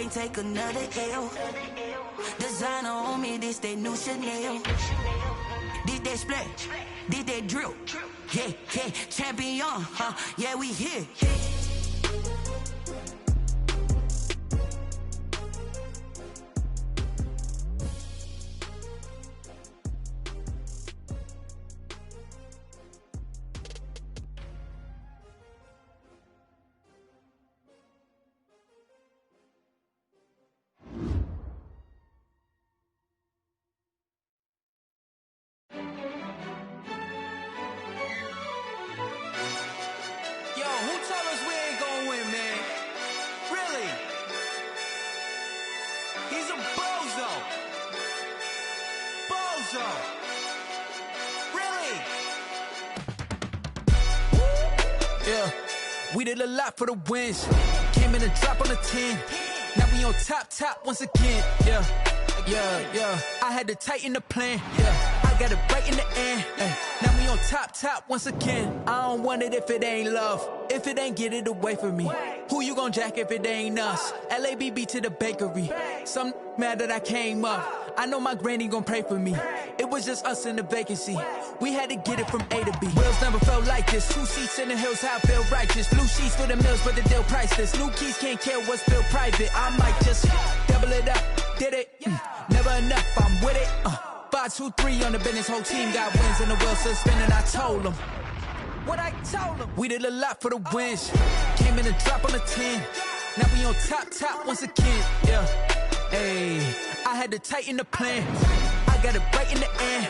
can't take another L. Designer on me, this that new Chanel. Did that splash, did that drill. Yeah, yeah, champion, yeah, we here. We did a lot for the wins. Came in a drop on the 10. Now we on top once again. Yeah. I had to tighten the plan. Yeah, I got it right in the end. Now we on top once again. I don't want it if it ain't love. If it ain't, get it away from me. Who you gon' jack if it ain't us? LABB to the bakery. Some mad that I came up. I know my granny gon' pray for me. It was just us in the vacancy. We had to get it from A to B. Wheels never felt like this. 2 seats in the hills, how I feel righteous. Blue sheets for the mills, but the deal priceless. New keys can't care what's still private. I might just double it up. Did it? Never enough, I'm with it. 5, 2, 3 on the business. Whole team got wins and the wheels still spinning. I told them what I told them. We did a lot for the wins. Came in a drop on the 10. Now we on top once again. Yeah. Hey, I had to tighten the plan. I got it right in the end.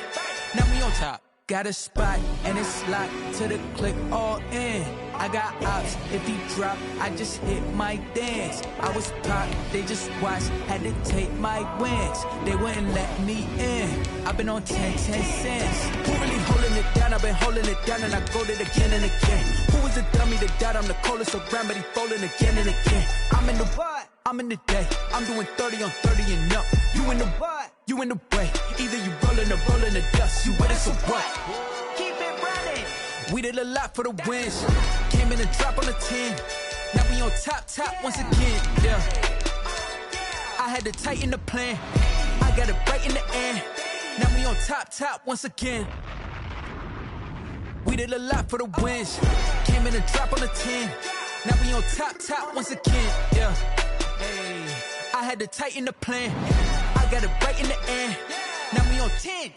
Now we on top. Got a spot and it's locked to the click all in. I got ops, if he drop, I just hit my dance. I was pop, they just watched, had to take my wins. They wouldn't let me in. I've been on 10 cents. Who really holding it down? I've been holding it down and I go it again and again. Who was the dummy that died? I'm the coldest around, but he folding again and again. I'm in the what? I'm in the day. I'm doing 30 on 30 and up. You in the what? You in the way. Either you rolling or rolling the dust. You with us or what? Keep it running. We did a lot for the wins. Came in a drop on the 10. Now we on top once again. Yeah. I had to tighten the plan. I got it right in the end. Now we on top once again. We did a lot for the wins. Came in a drop on the 10. Now we on top once again. Yeah. Hey, I had to tighten the plan. I got it right in the end. Now we on 10.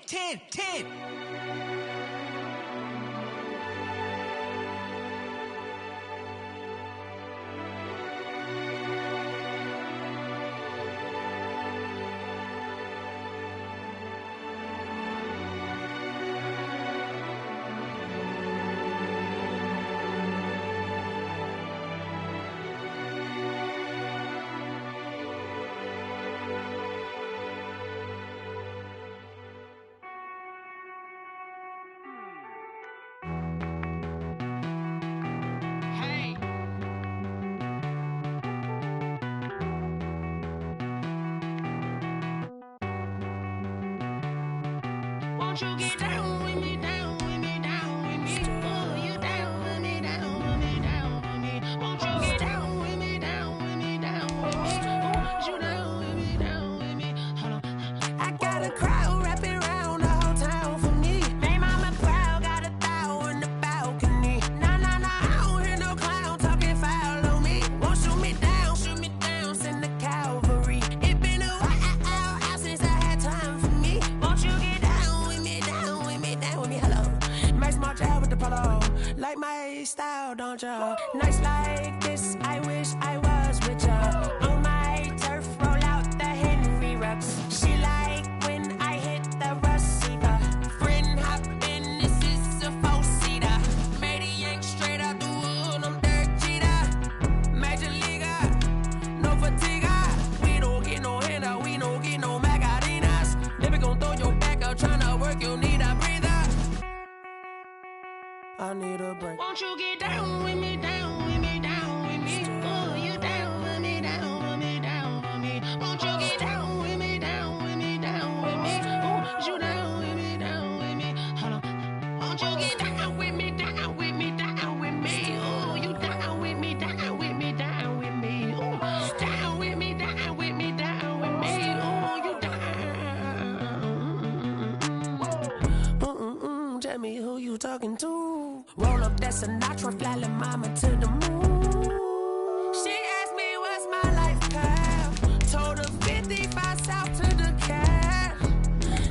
Won't you get down with me, down with me, down with me? Oh, you down with me, down with me, down with me. Won't you get down with me, down with me, down with me? Oh, you down with me, down with me? Hold on. I got a crowd wrapping around the whole town for me. Name on my crowd, got a thou in the balcony. Nah, I don't hear no clown talking foul on me. Won't shoot me down, send the cavalry. It been a while since I had time for me. Won't you get down with me, hello. Max March out with the polo. Like my style, don't you? Nights like this, I wish I was with ya. On my turf, roll out the Henry Rux. She like when I hit the receiver. Friend hop in, this is a 4-seater. Made a yank straight out the wood, I'm Derek Jeter. Major leaguer, no fatigue. We don't get no handout, we don't get no Macarinas. Never gon' throw your back out, tryna work, you need a breather. I need a break. Won't you get down with me, down with me, down with me? Oh, you down with me, down with me, down with me. Won't you get down with me, down with me, down with me? Oh, you down with me, down with me? Hold on. Won't you get down with me, down with me, down with me? Oh, you down with me, down with me, down with me? Oh, down with me, down tell me who you talking to. Roll up that Sinatra, fly la mama to the moon. She asked me what's my life path. Told her 55 south to the cab.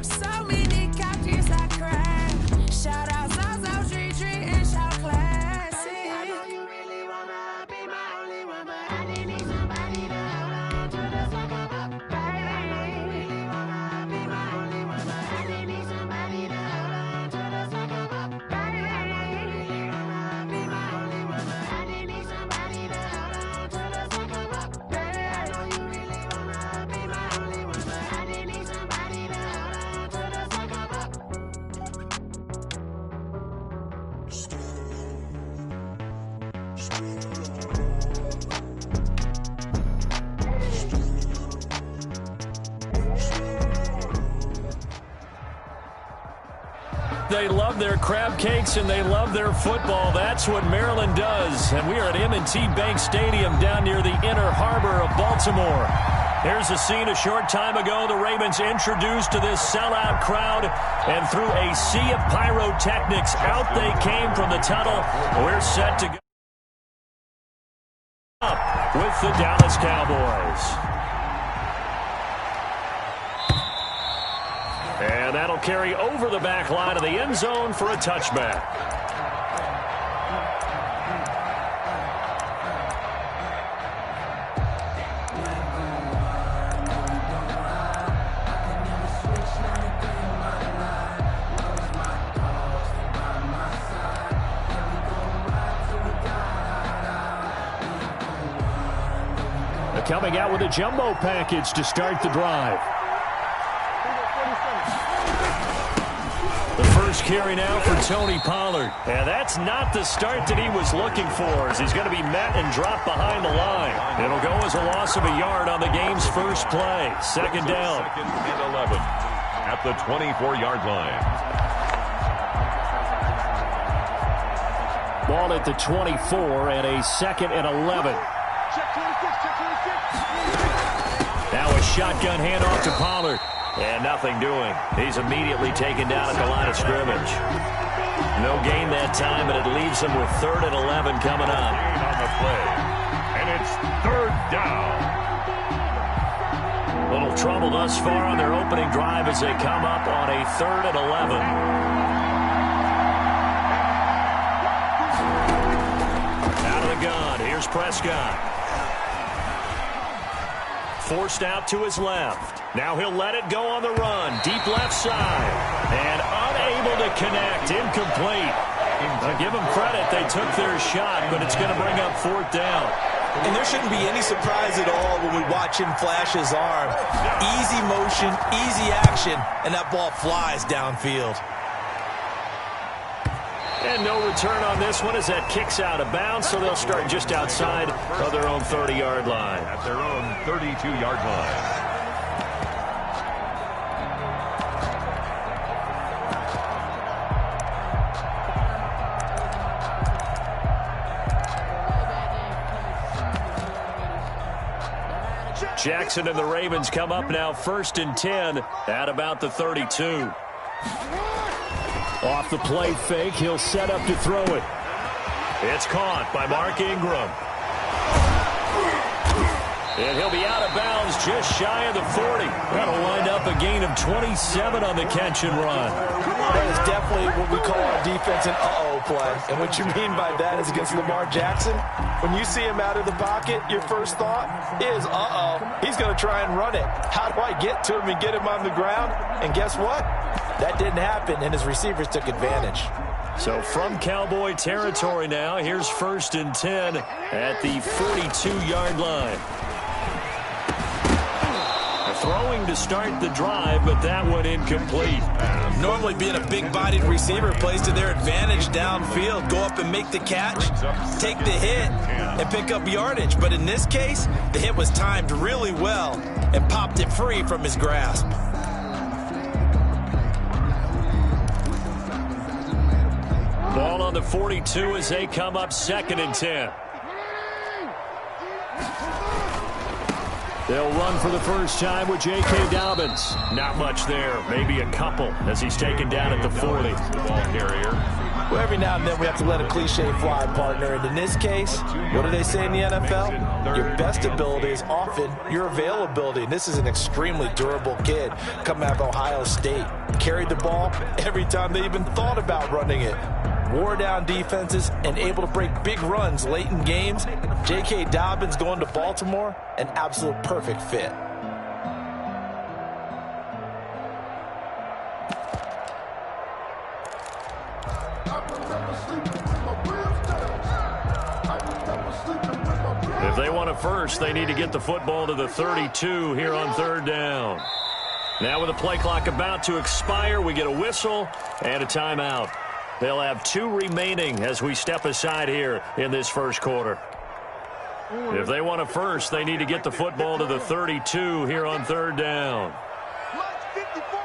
So many couches I crashed. Shout out Zazo, Tree Tree, and shout classic. I know you really wanna be my only one, but I didn't need somebody to hold on to the sucker up. Baby, I know you really wanna be my only one, but I didn't need somebody to hold on to the sucker up. Baby, I know you really wanna be my only one, but I didn't need somebody to hold on to the sucker up. Baby, I know you really wanna be my only one, but I didn't need somebody to hold on to the sucker up. They love their crab cakes and they love their football. That's what Maryland does. And we are at M&T Bank Stadium down near the Inner Harbor of Baltimore. Here's a scene a short time ago. The Ravens introduced to this sellout crowd, and through a sea of pyrotechnics, out they came from the tunnel. We're set to go up with the Dallas Cowboys. And that'll carry over the back line of the end zone for a touchback. They're coming out with a jumbo package to start the drive. The first carry now for Tony Pollard. And that's not the start that he was looking for, as he's going to be met and dropped behind the line. It'll go as a loss of a yard on the game's first play. Second down. Second and 11 at the 24-yard line. Ball at the 24 and a second and 11. Now a shotgun handoff to Pollard. And nothing doing. He's immediately taken down at the line of scrimmage. No gain that time, but it leaves him with 3rd and 11 coming up. On the play. And it's 3rd down. Little trouble thus far on their opening drive as they come up on a 3rd and 11. Out of the gun. Here's Prescott. Forced out to his left. Now he'll let it go on the run. Deep left side. And unable to connect. Incomplete. I'll give them credit. They took their shot, but it's going to bring up 4th down. And there shouldn't be any surprise at all when we watch him flash his arm. Easy motion, easy action, and that ball flies downfield. And no return on this one as that kicks out of bounds, so they'll start just outside of their own 30-yard line. At their own 32-yard line. Jackson and the Ravens come up now 1st and 10 at about the 32. Off the play fake, he'll set up to throw it. It's caught by Mark Ingram. And he'll be out of bounds just shy of the 40. That'll wind up a gain of 27 on the catch and run. That is definitely what we call our defense an uh-oh play. And what you mean by that is against Lamar Jackson, when you see him out of the pocket, your first thought is, uh-oh, he's going to try and run it. How do I get to him and get him on the ground? And guess what? That didn't happen, and his receivers took advantage. So from Cowboy territory now, here's 1st and 10 at the 42-yard line. Throwing to start the drive, but that one incomplete. Normally being a big-bodied receiver plays to their advantage downfield. Go up and make the catch, take the hit, and pick up yardage. But in this case, the hit was timed really well and popped it free from his grasp. Ball on the 42 as they come up 2nd and 10. They'll run for the first time with J.K. Dobbins. Not much there, maybe a couple as he's taken down at the 40. Ball carrier. Well, every now and then we have to let a cliche fly, partner. And in this case, what do they say in the NFL? Your best ability is often your availability. And this is an extremely durable kid coming out of Ohio State. Carried the ball every time they even thought about running it. Wore down defenses and able to break big runs late in games. J.K. Dobbins going to Baltimore, an absolute perfect fit. If they want a first, they need to get the football to the 32 here on third down. Now with the play clock about to expire, we get a whistle and a timeout. They'll have 2 remaining as we step aside here in this first quarter. If they want a first, they need to get the football to the 32 here on third down. Mark 54.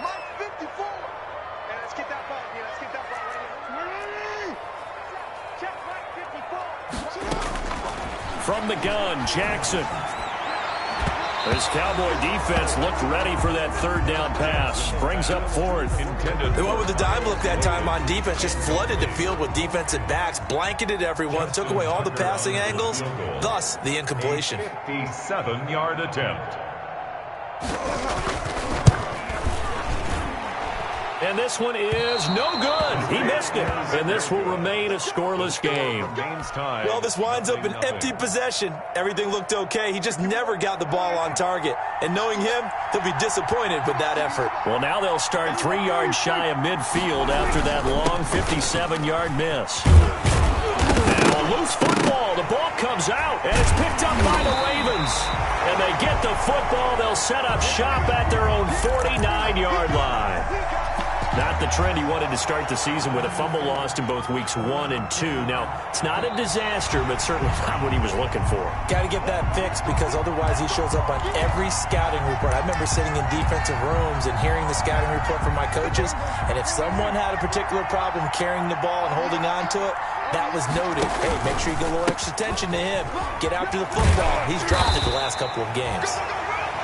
Mark 54. And let's get that ball here. Let's get that ball right here. Check Mark 54. From the gun, Jackson. This Cowboy defense looked ready for that third down pass. Brings up fourth. They went with the dime look that time on defense. Just flooded the field with defensive backs. Blanketed everyone. Took away all the passing angles. Thus, the incompletion. 57-yard attempt. And this one is no good. He missed it. And this will remain a scoreless game. Well, this winds up an empty possession. Everything looked okay. He just never got the ball on target. And knowing him, he'll be disappointed with that effort. Well, now they'll start 3 yards shy of midfield after that long 57-yard miss. Now a loose football. The ball comes out, and it's picked up by the Ravens. And they get the football. They'll set up shop at their own 49-yard line. Not the trend he wanted to start the season with a fumble lost in both weeks 1 and 2. Now, it's not a disaster, but certainly not what he was looking for. Got to get that fixed because otherwise he shows up on every scouting report. I remember sitting in defensive rooms and hearing the scouting report from my coaches, and if someone had a particular problem carrying the ball and holding on to it, that was noted. Hey, make sure you get a little extra attention to him. Get after the football. He's dropped it the last couple of games.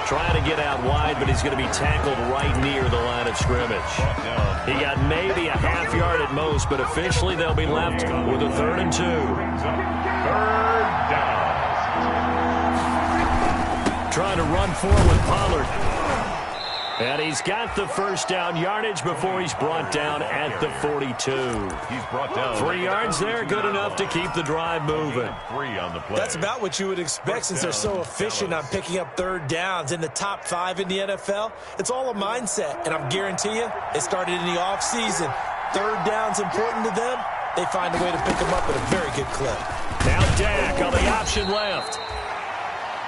Trying to get out wide, but he's going to be tackled right near the line of scrimmage. He got maybe a half yard at most, but officially they'll be left with a 3rd and 2. Third down. Trying to run forward, Pollard. And he's got the first down yardage before he's brought down at the 42. He's brought down 3 yards there, good enough to keep the drive moving. 3 on the play. That's about what you would expect since they're so efficient on picking up third downs. In the top 5 in the NFL, it's all a mindset. And I guarantee you, it started in the offseason. Third down's important to them. They find a way to pick them up at a very good clip. Now Dak on the option left.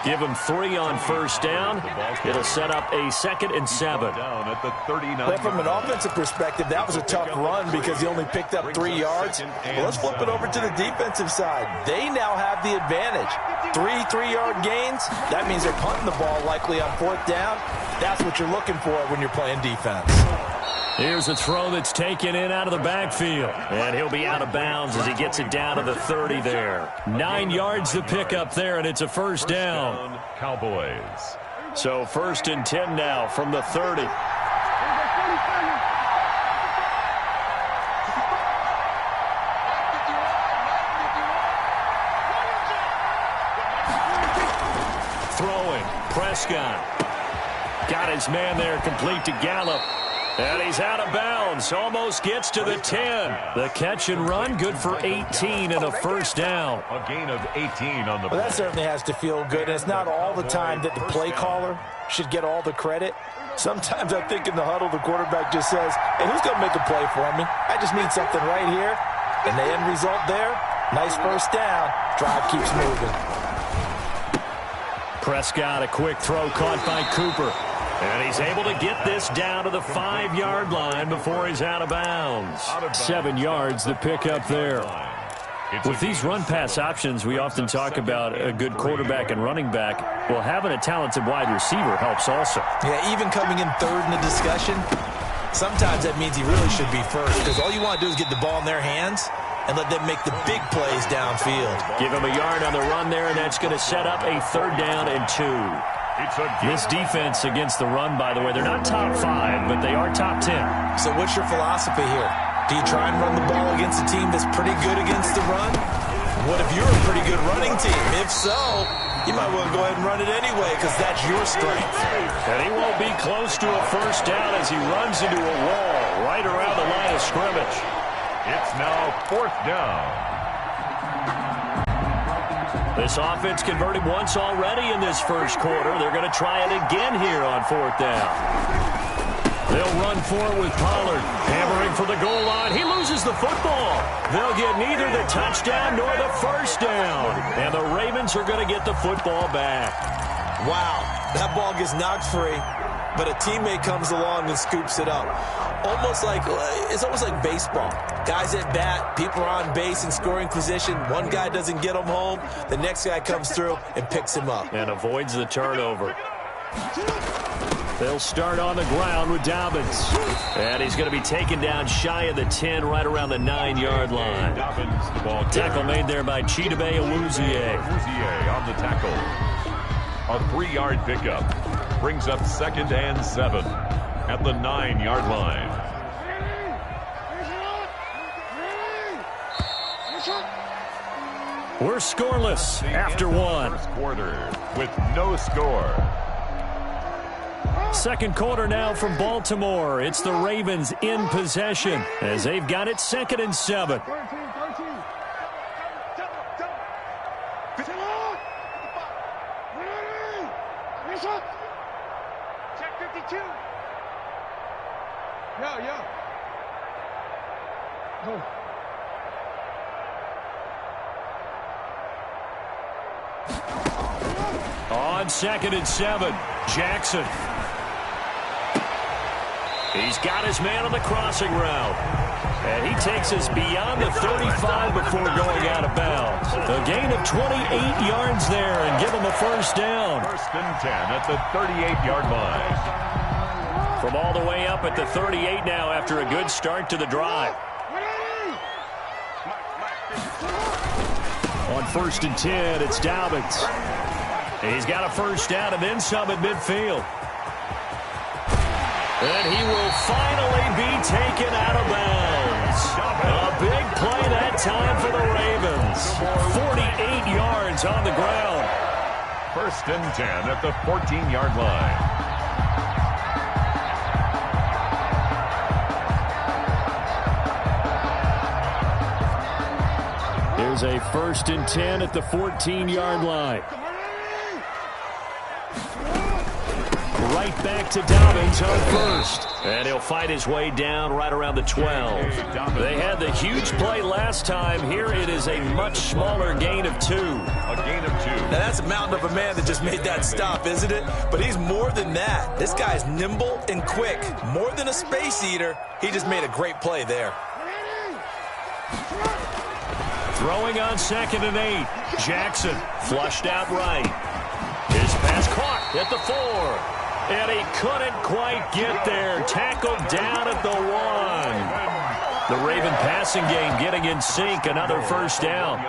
Give him 3 on first down. It'll set up a 2nd and 7. Down at the 39. Well, from an offensive perspective, that was a tough run because he only picked up 3 yards. Well, let's flip it over to the defensive side. They now have the advantage. 3-3-yard gains. That means they're punting the ball likely on 4th down. That's what you're looking for when you're playing defense. Here's a throw that's taken in out of the backfield. And he'll be out of bounds as he gets it down to the 30 there. 9 yards to pick up there, and it's a first down. Cowboys. So 1st and 10 now from the 30. Throwing. Prescott. Got his man there complete to Gallup. And he's out of bounds. Almost gets to the 10. The catch and run, good for 18 and a first down. A gain of 18 on the play. Well, that certainly has to feel good. And it's not all the time that the play caller should get all the credit. Sometimes I think in the huddle, the quarterback just says, hey, who's going to make a play for me? I just need something right here. And the end result there, nice first down. Drive keeps moving. Prescott, a quick throw caught by Cooper. And he's able to get this down to the 5-yard line before he's out of bounds. 7 yards to pick up there. With these run-pass options, we often talk about a good quarterback and running back. Well, having a talented wide receiver helps also. Yeah, even coming in 3rd in the discussion, sometimes that means he really should be first because all you want to do is get the ball in their hands. and let them make the big plays downfield. Give him a yard on the run there, and that's going to set up a 3rd down and 2. This defense against the run, by the way, they're not top 5, but they are top 10. So what's your philosophy here? Do you try and run the ball against a team that's pretty good against the run? What if you're a pretty good running team? If so, you might want to go ahead and run it anyway because that's your strength. And he won't be close to a 1st down as he runs into a wall right around the line of scrimmage. It's now 4th down. This offense converted once already in this 1st quarter. They're going to try it again here on 4th down. They'll run for it with Pollard. Hammering for the goal line. He loses the football. They'll get neither the touchdown nor the 1st down. And the Ravens are going to get the football back. Wow, that ball gets knocked free, but a teammate comes along and scoops it up. It's almost like baseball. Guys at bat, people are on base in scoring position. One guy doesn't get him home. The next guy comes through and picks him up. And avoids the turnover. They'll start on the ground with Dobbins. And he's going to be taken down shy of the 10, right around the 9-yard line. Dobbins, the ball Tackle made there by Chidobe Awuzie. Awuzie on the tackle. A 3-yard pickup. Brings up 2nd and 7 at the 9-yard line. We're scoreless after 1. First quarter with no score. 2nd quarter now from Baltimore. It's the Ravens in possession as they've got it 2nd and 7. Check 52. Yo. Go. On 2nd and 7, Jackson. He's got his man on the crossing route. And he takes us beyond the 35 before going out of bounds. A gain of 28 yards there and give him a 1st down. 1st and 10 at the 38-yard line. From all the way up at the 38 now after a good start to the drive. On 1st and 10, it's Dobbins. He's got a 1st down and then some at midfield. And he will finally be taken out of bounds. A big play that time for the Ravens. 48 yards on the ground. 1st and 10 at the 14-yard line. Here's a 1st and 10 at the 14-yard line. Right back to Dobbins on 1st. And he'll fight his way down right around the 12. They had the huge play last time. Here it is a much smaller gain of 2. A gain of 2. Now that's a mountain of a man that just made that stop, isn't it? But he's more than that. This guy's nimble and quick. More than a space eater. He just made a great play there. Throwing on 2nd and 8. Jackson flushed out right. His pass caught at the 4. And he couldn't quite get there. Tackled down at the 1. The Raven passing game getting in sync. Another 1st down.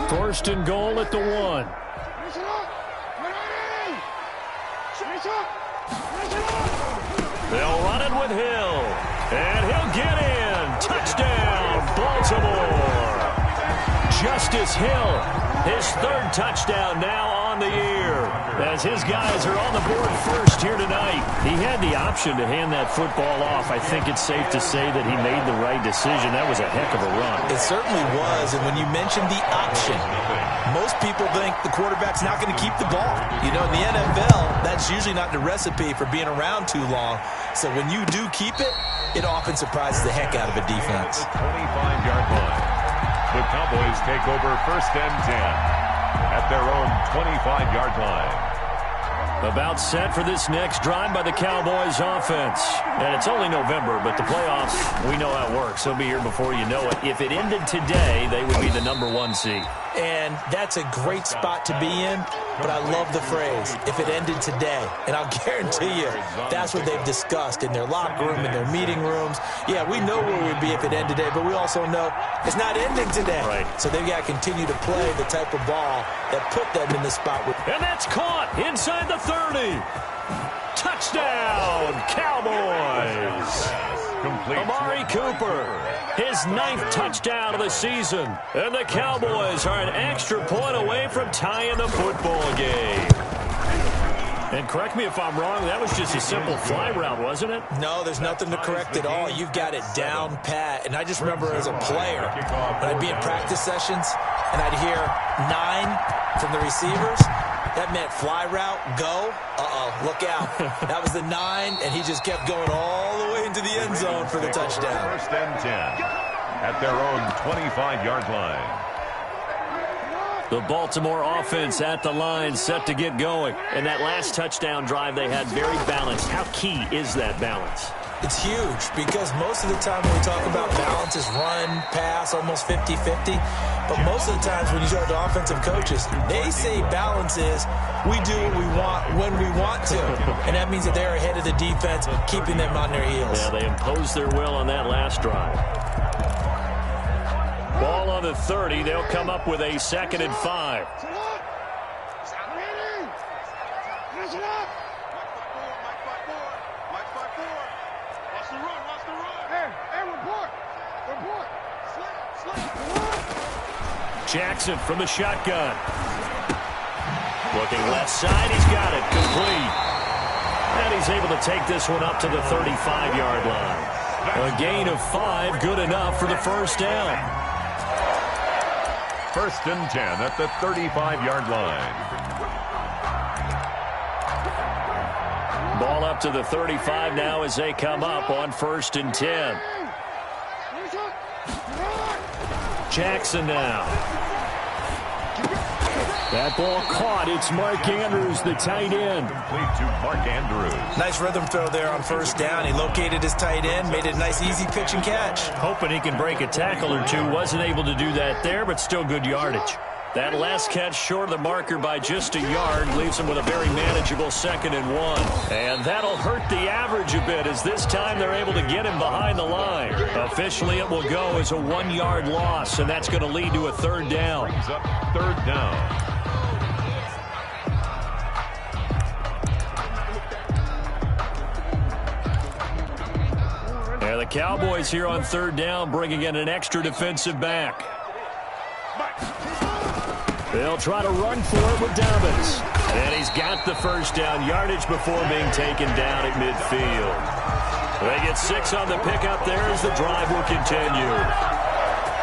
First and goal at the 1. They'll run it with Hill. And he'll get in. Touchdown, Baltimore. Justice Hill, his 3rd touchdown now on the year. As his guys are on the board first here tonight. He had the option to hand that football off. I think it's safe to say that he made the right decision. That was a heck of a run. It certainly was. And when you mentioned the option, most people think the quarterback's not going to keep the ball. You know, in the NFL, that's usually not the recipe for being around too long. So when you do keep it, it often surprises the heck out of a defense. 25-yard line. The Cowboys take over 1st and 10 at their own 25-yard line. About set for this next drive by the Cowboys offense. And it's only November, but the playoffs, we know how it works. They'll be here before you know it. If it ended today, they would be the #1 seed. And that's a great spot to be in, but I love the phrase, if it ended today. And I'll guarantee you, that's what they've discussed in their locker room, in their meeting rooms. Yeah, we know where we'd be if it ended today, but we also know it's not ending today. Right. So they've got to continue to play the type of ball that put them in the spot. And that's caught inside the 30. Touchdown, Cowboys. Amari Cooper, his 9th touchdown of the season. And the Cowboys are an extra point away from tying the football game. And correct me if I'm wrong, that was just a simple fly route, wasn't it? No, there's nothing to correct at all. You've got it down pat. And I just remember as a player, when I'd be in practice sessions and I'd hear 9 from the receivers, that meant fly route, go. Look out. That was the 9, and he just kept going all the way into the end zone for the touchdown. 1st and 10 at their own 25-yard line. The Baltimore offense at the line, set to get going. And that last touchdown drive they had very balanced. How key is that balance? It's huge because most of the time when we talk about balance is run, pass, almost 50-50. But most of the times when you talk to offensive coaches, they say balance is we do what we want when we want to. And that means that they're ahead of the defense, keeping them on their heels. Yeah, they imposed their will on that last drive. Ball on the 30. They'll come up with a 2nd and 5. Jackson from the shotgun. Looking left side. He's got it. Complete. And he's able to take this one up to the 35-yard line. A gain of 5. Good enough for the first down. 1st and 10 at the 35-yard line. Ball up to the 35 now as they come up on 1st and 10. Jackson now. That ball caught. It's Mark Andrews, the tight end. Complete to Mark Andrews. Nice rhythm throw there on 1st down. He located his tight end, made it a nice easy pitch and catch. Hoping he can break a tackle or two. Wasn't able to do that there, but still good yardage. That last catch short of the marker by just a yard leaves him with a very manageable 2nd and 1. And that'll hurt the average a bit as this time they're able to get him behind the line. Officially, it will go as a 1-yard loss, and that's going to lead to a 3rd down. Brings up 3rd down. And the Cowboys here on 3rd down bringing in an extra defensive back. They'll try to run for it with Dobbins. And he's got the first down yardage before being taken down at midfield. They get 6 on the pickup there as the drive will continue.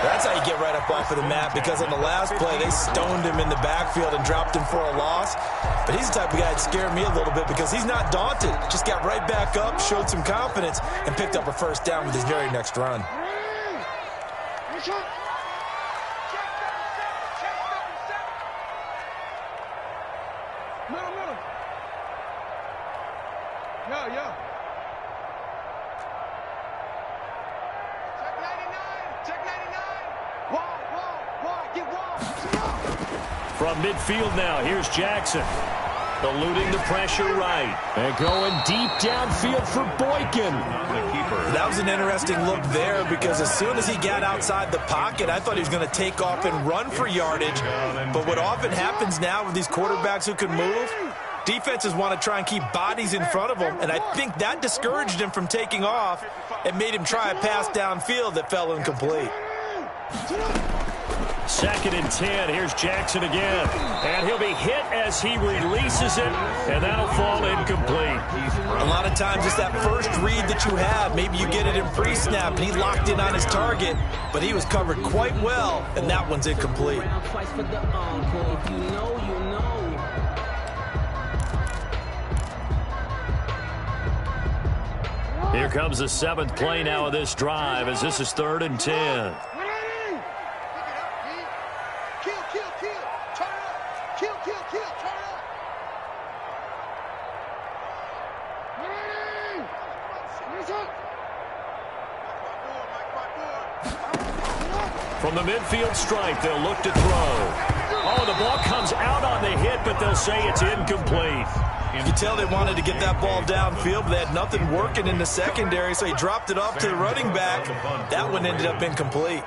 That's how you get right up off of the mat, because on the last play, they stoned him in the backfield and dropped him for a loss. But he's the type of guy that scared me a little bit because he's not daunted. Just got right back up, showed some confidence, and picked up a first down with his very next run. From midfield now, here's Jackson. Eluding the pressure right. And going deep downfield for Boykin. The keeper. That was an interesting look there because as soon as he got outside the pocket, I thought he was going to take off and run for yardage. But what often happens now with these quarterbacks who can move, defenses want to try and keep bodies in front of them, and I think that discouraged him from taking off and made him try a pass downfield that fell incomplete. 2nd and 10. Here's Jackson again. And he'll be hit as he releases it, and that'll fall incomplete. A lot of times it's that first read that you have. Maybe you get it in pre-snap, and he locked in on his target, but he was covered quite well, and that one's incomplete. Here comes the 7th play now of this drive as this is 3rd and 10. From the midfield stripe, they'll look to throw. Oh, the ball comes out on the hit, but they'll say it's incomplete. You can tell they wanted to get that ball downfield, but they had nothing working in the secondary, so he dropped it off to the running back. That one ended up incomplete.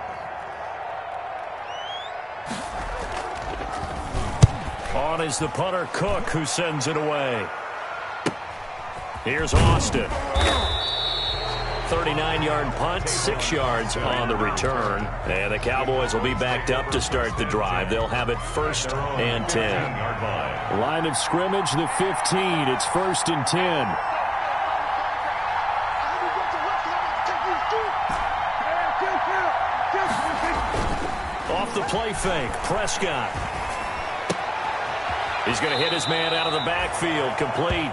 On is the punter, Cook, who sends it away. Here's Austin. 39-yard punt, 6 yards on the return. And the Cowboys will be backed up to start the drive. They'll have it 1st and 10. Line of scrimmage, the 15. It's 1st and 10. Off the play fake, Prescott. He's going to hit his man out of the backfield, complete.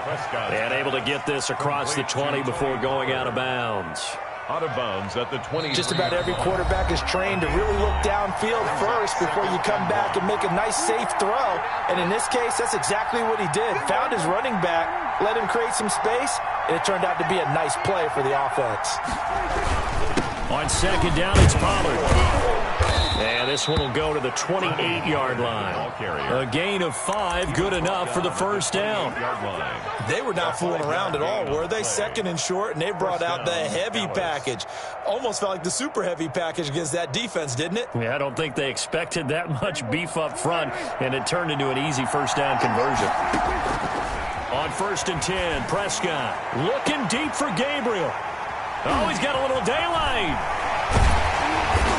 And able to get this across the 20 before going out of bounds. Out of bounds at the 20. Just about every quarterback is trained to really look downfield first before you come back and make a nice, safe throw. And in this case, that's exactly what he did. Found his running back, let him create some space, and it turned out to be a nice play for the offense. On 2nd down, it's Pollard. And this one will go to the 28-yard line. A gain of 5, good enough for the 1st down. They were not fooling around at all, were they? 2nd and short, and they brought out the heavy package. Almost felt like the super heavy package against that defense, didn't it? Yeah, I don't think they expected that much beef up front, and it turned into an easy 1st down conversion. On 1st and 10, Prescott looking deep for Gabriel. Oh, he's got a little daylight.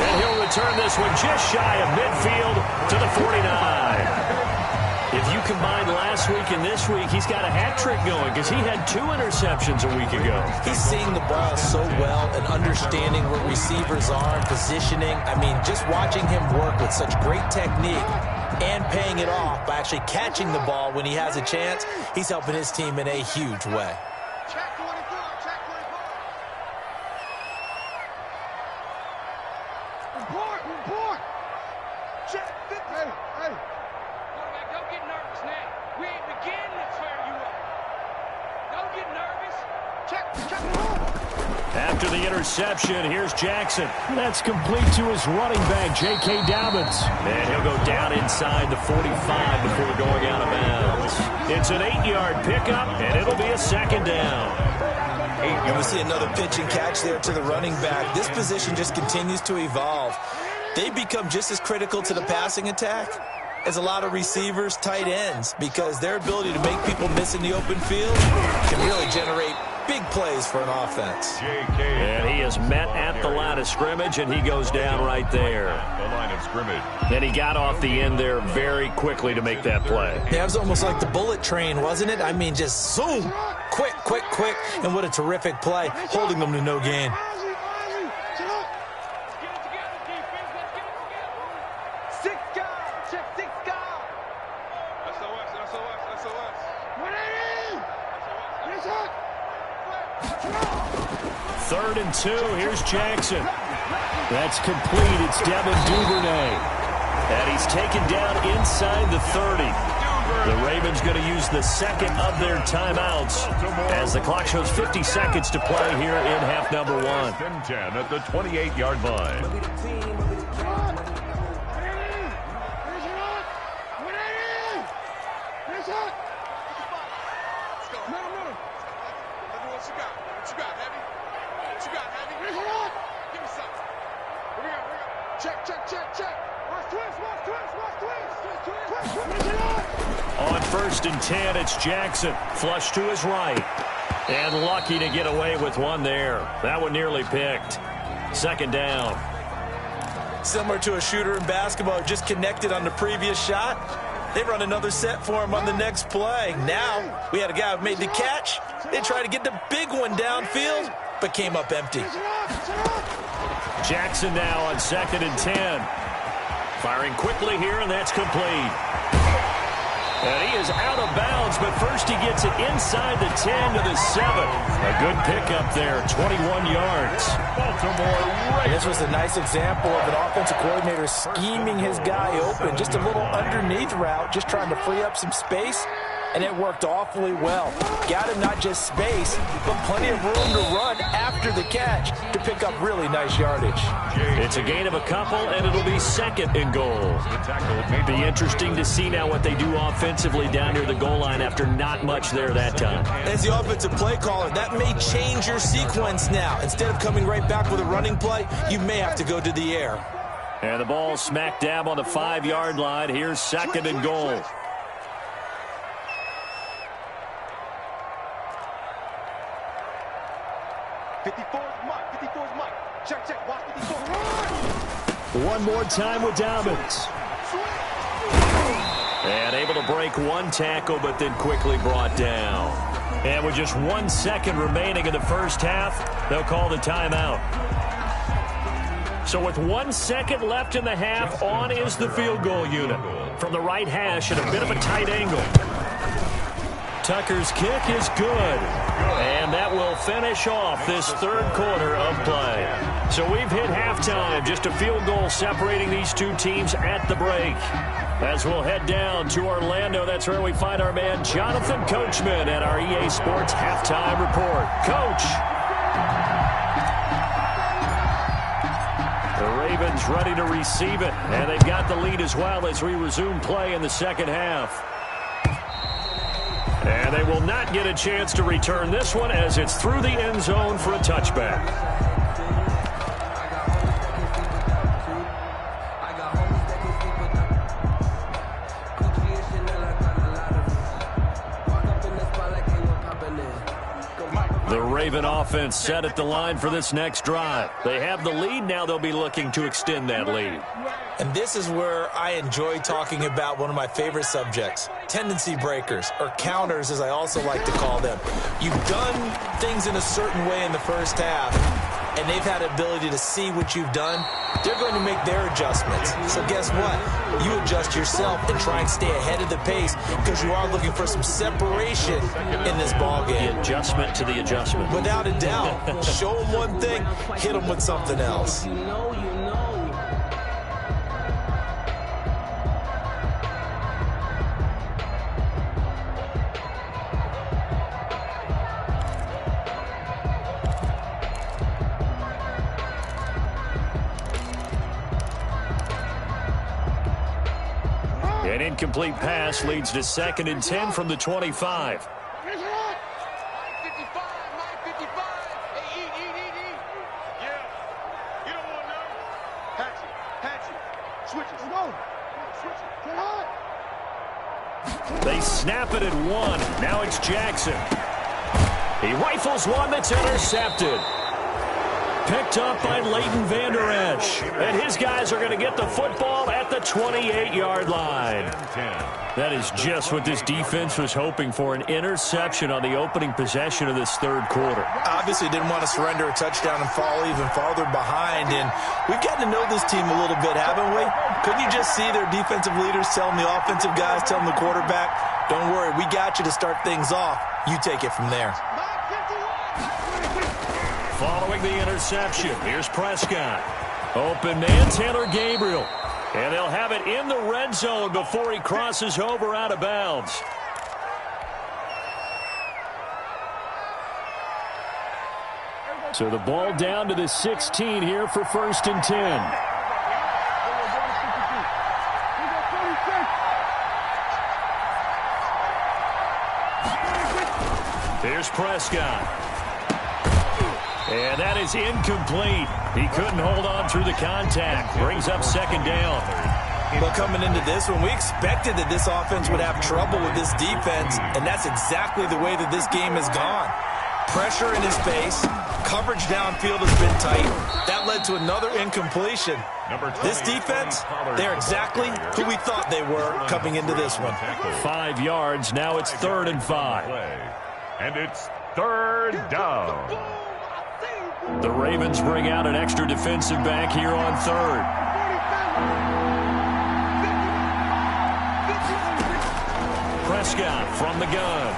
And he'll return this one just shy of midfield to the 49. If you combine last week and this week, he's got a hat trick going because he had 2 interceptions a week ago. He's seeing the ball so well and understanding where receivers are and positioning. I mean, just watching him work with such great technique and paying it off by actually catching the ball when he has a chance, he's helping his team in a huge way. After the interception, here's Jackson. That's complete to his running back, J.K. Dobbins. And he'll go down inside the 45 before going out of bounds. It's an 8-yard pickup, and it'll be a 2nd down. And we see another pitch and catch there to the running back. This position just continues to evolve. They become just as critical to the passing attack as a lot of receivers, tight ends, because their ability to make people miss in the open field can really generate big plays for an offense. And he is met at the line of scrimmage, and he goes down right there. The line of scrimmage. And he got off the end there very quickly to make that play. Yeah, it was almost like the bullet train, wasn't it? I mean, just zoom, quick, quick, quick, and what a terrific play, holding them to no gain. Third and 2, here's Jackson. That's complete, it's Devin Duvernay. And he's taken down inside the 30. The Ravens going to use the 2nd of their timeouts as the clock shows 50 seconds to play here in half number 1. 10 at the 28-yard line. On 1st and 10, it's Jackson. Flush to his right. And lucky to get away with one there. That one nearly picked. 2nd down. Similar to a shooter in basketball, just connected on the previous shot. They run another set for him on the next play. Now, we had a guy who made the catch. They tried to get the big one downfield, but came up empty. Jackson now on 2nd and 10. Firing quickly here, and that's complete. And he is out of bounds, but first he gets it inside the 10 to the 7. A good pickup there, 21 yards. This was a nice example of an offensive coordinator scheming his guy open. Just a little underneath route, just trying to free up some space. and it worked awfully well. Got him not just space, but plenty of room to run after the catch to pick up really nice yardage. It's a gain of a couple, and it'll be second and goal. Be interesting to see now what they do offensively down near the goal line after not much there that time. As the offensive play caller, that may change your sequence now. Instead of coming right back with a running play, you may have to go to the air. And the ball smack dab on the 5-yard line. Here's second and goal. Check. Watch 54. One more time with Dobbins. And able to break one tackle, but then quickly brought down. And with just 1 second remaining in the first half, they'll call the timeout. So with 1 second left in the half, on is the field goal unit. From the right hash at a bit of a tight angle. Tucker's kick is good. And that will finish off this third quarter of play. So we've hit halftime. Just a field goal separating these two teams at the break. As we'll head down to Orlando, that's where we find our man Jonathan Coachman at our EA Sports Halftime Report. Coach. The Ravens ready to receive it. And they've got the lead as well as we resume play in the second half. And they will not get a chance to return this one as it's through the end zone for a touchback. The Raven offense set at the line for this next drive. They have the lead. Now they'll be looking to extend that lead. And this is where I enjoy talking about one of my favorite subjects, tendency breakers, or counters as I also like to call them. You've done things in a certain way in the first half, and they've had the ability to see what you've done. They're going to make their adjustments. So guess what? You adjust yourself and try and stay ahead of the pace because you are looking for some separation in this ball game. The adjustment to the adjustment. Without a doubt. Show them one thing, hit them with something else. An incomplete pass leads to 2nd and 10 from the 25. They snap it at 1. Now it's Jackson. He rifles one that's intercepted. Picked up by Leighton Vander Esch. And his guys are going to get the football at the 28-yard line. That is just what this defense was hoping for, an interception on the opening possession of this third quarter. Obviously didn't want to surrender a touchdown and fall even farther behind. And we've gotten to know this team a little bit, haven't we? Couldn't you just see their defensive leaders telling the offensive guys, telling the quarterback, don't worry, we got you to start things off. You take it from there. Following the interception, here's Prescott. Open man, Taylor Gabriel. And they'll have it in the red zone before he crosses over out of bounds. So the ball down to the 16 here for 1st and 10. Here's Prescott. And that is incomplete. He couldn't hold on through the contact. Brings up 2nd down. But coming into this one, we expected that this offense would have trouble with this defense, and that's exactly the way that this game has gone. Pressure in his face. Coverage downfield has been tight. That led to another incompletion. This defense, they're exactly who we thought they were coming into this one. 5 yards. Now it's 3rd and 5. And it's 3rd down. The Ravens bring out an extra defensive back here on 3rd. Prescott from the gun.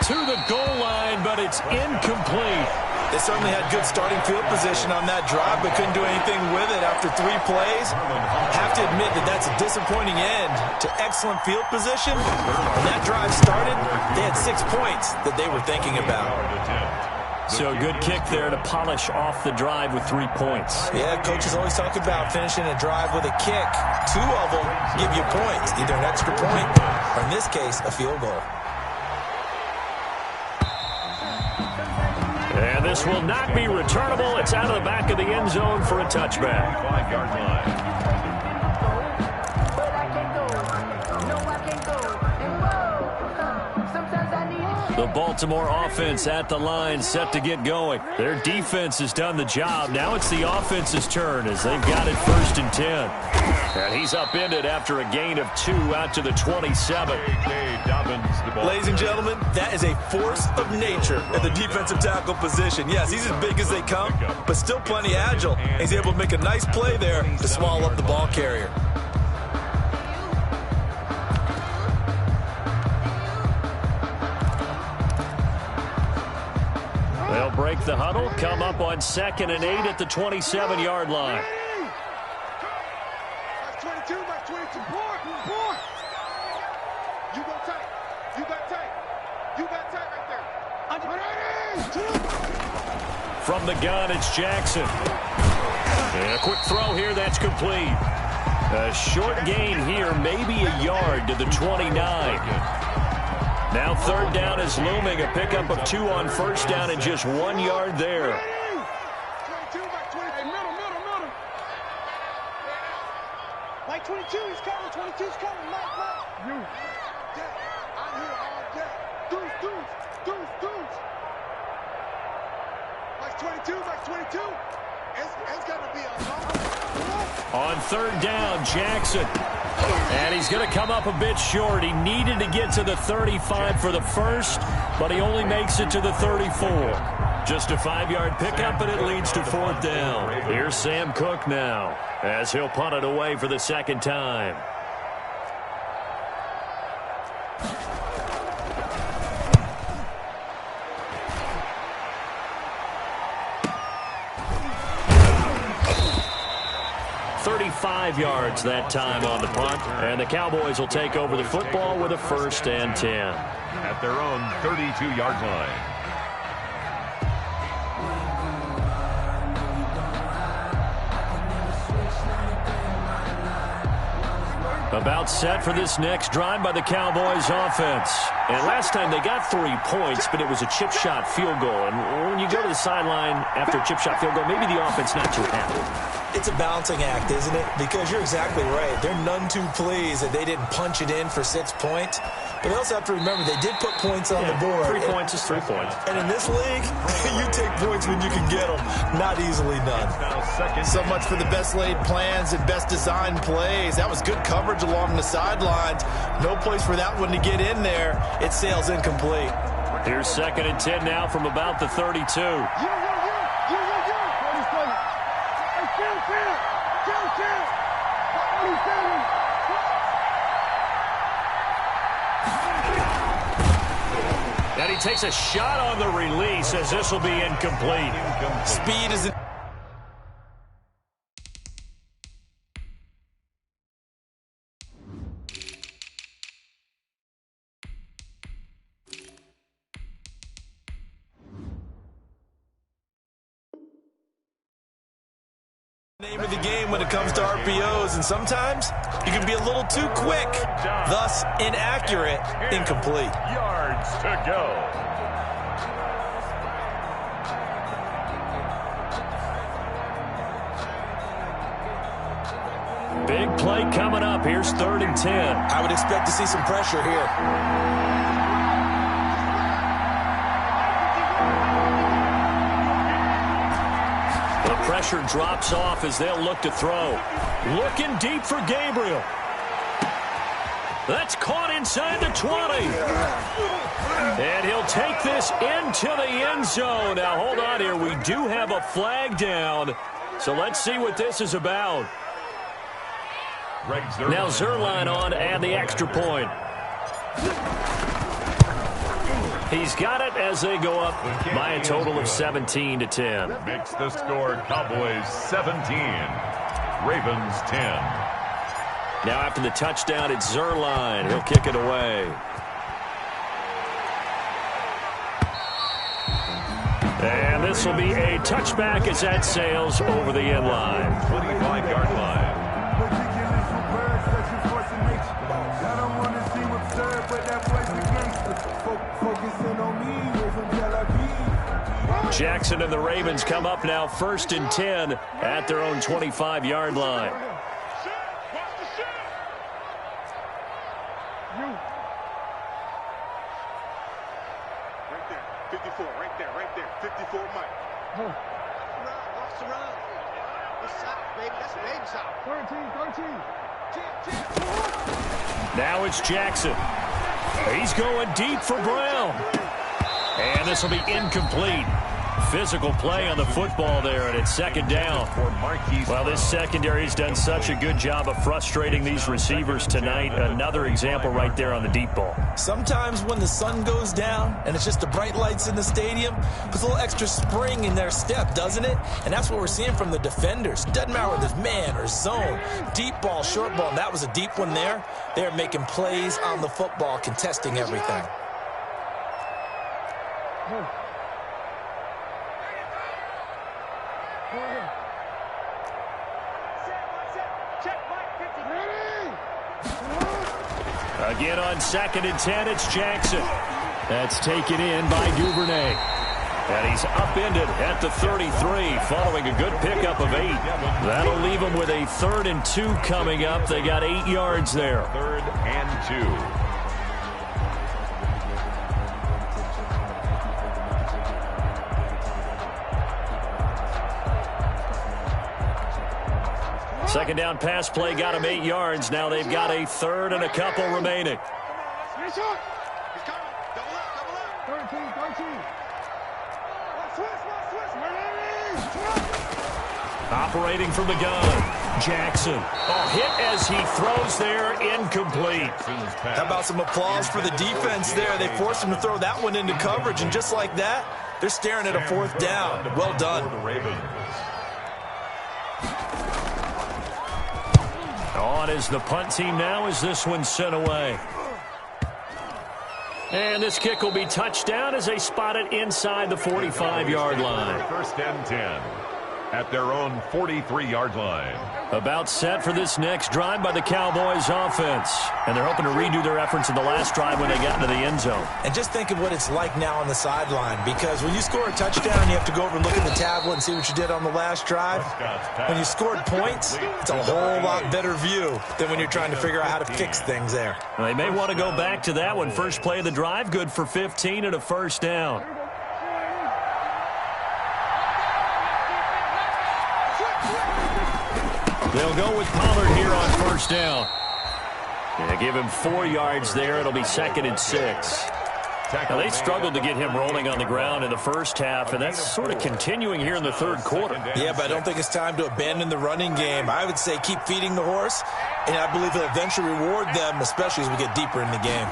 To the goal line, but it's incomplete. They certainly had good starting field position on that drive, but couldn't do anything with it after 3 plays. Have to admit that that's a disappointing end to excellent field position. When that drive started, they had 6 points that they were thinking about. So a good kick there to polish off the drive with 3 points. Yeah, coaches always talk about finishing a drive with a kick. 2 of them give you points, either an extra point or, in this case, a field goal. And this will not be returnable. It's out of the back of the end zone for a touchback. 5-yard line. The Baltimore offense at the line, set to get going. Their defense has done the job. Now it's the offense's turn as they've got it 1st and 10. And he's upended after a gain of 2 out to the 27. Ladies and gentlemen, that is a force of nature at the defensive tackle position. Yes, he's as big as they come, but still plenty agile. He's able to make a nice play there to swallow up the ball carrier. They'll break the huddle, come up on 2nd and 8 at the 27-yard line. That's 22, that's 22. Board. You go tight. You got tight. You got tight right there. From the gun, it's Jackson. And a quick throw here, that's complete. A short gain here, maybe a yard to the 29. Now 3rd down is looming. A pickup of 2 on 1st down and just 1 yard there. 22, back 20. Hey, middle. Mike 22, he's coming. 22's coming. Mike. You. Yeah, I'm here all day. Deuce. Mike 22. It's going to be a long. On 3rd down, Jackson. And he's going to come up a bit short. He needed to get to the 35 for the first, but he only makes it to the 34. Just a 5-yard pickup, and it leads to 4th down. Here's Sam Cook now, as he'll punt it away for the 2nd time. Yards that time on the punt, and the Cowboys will take over the football with a 1st and 10 at their own 32-yard line. About set for this next drive by the Cowboys offense. And last time they got 3 points, but it was a chip shot field goal. And when you go to the sideline after a chip shot field goal, maybe the offense not too happy. It's a balancing act, isn't it? Because you're exactly right. They're none too pleased that they didn't punch it in for 6 points. But they also have to remember they did put points on the board. 3 points is 3 points. And in this league, you take points when you can get them. Not easily done. So much for the best laid plans and best designed plays. That was good coverage along the sidelines. No place for that one to get in there. It sails incomplete. Here's 2nd and 10 now from about the 32. And he takes a shot on the release as this will be incomplete. Speed is... name of the game when it comes to RPOs, and sometimes you can be a little too quick, thus inaccurate, incomplete. Yards to go. Big play coming up. Here's 3rd and 10. I would expect to see some pressure here. Pressure drops off as they'll look to throw. Looking deep for Gabriel. That's caught inside the 20. And he'll take this into the end zone. Now, hold on here. We do have a flag down. So let's see what this is about. Now Zerline on and the extra point. He's got it as they go up by a total of 17-10. Makes the score Cowboys 17, Ravens 10. Now after the touchdown, it's Zerline. He'll kick it away. And this will be a touchback as that sails over the end line. 25-yard line. Jackson and the Ravens come up now 1st and 10 at their own 25-yard line. Right there. 54, right there, right there. 54, Mike. Run, watch the run. It's side, baby. That's a baby side. 13. Now it's Jackson. He's going deep for Brown. And this will be incomplete. Physical play on the football there, and it's 2nd down. Well, this secondary has done such a good job of frustrating these receivers tonight. Another example right there on the deep ball. Sometimes when the sun goes down and it's just the bright lights in the stadium, puts a little extra spring in their step, doesn't it? And that's what we're seeing from the defenders. Doesn't matter whether it's man or zone, deep ball, short ball. And that was a deep one there. They're making plays on the football, contesting everything. Again on 2nd and 10, it's Jackson. That's taken in by Duvernay. And he's upended at the 33 following a good pickup of 8. That'll leave him with a 3rd and 2 coming up. They got 8 yards there. 3rd and 2. Second down pass play got him 8 yards. Now they've got a 3rd and a couple remaining. He's coming. Double up. 13. Operating from the gun, Jackson. Hit as he throws there, incomplete. How about some applause for the defense there? They forced him to throw that one into coverage, and just like that, they're staring at a 4th down. Well done. On is the punt team now as this one's sent away. And this kick will be touched down as they spot it inside the 45-yard line. 1st and 10 at their own 43-yard line. About set for this next drive by the Cowboys offense. And they're hoping to redo their efforts in the last drive when they got into the end zone. And just think of what it's like now on the sideline, because when you score a touchdown, you have to go over and look at the tablet and see what you did on the last drive. When you scored points, it's a whole lot better view than when you're trying to figure out how to fix things there. Well, they may want to go back to that one. First play of the drive, good for 15 and a 1st down. They'll go with Pollard here on 1st down. Yeah, give him 4 yards there. It'll be 2nd and 6. Now, they struggled to get him rolling on the ground in the first half, and that's sort of continuing here in the 3rd quarter. Yeah, but I don't think it's time to abandon the running game. I would say keep feeding the horse, and I believe it'll eventually reward them, especially as we get deeper in the game.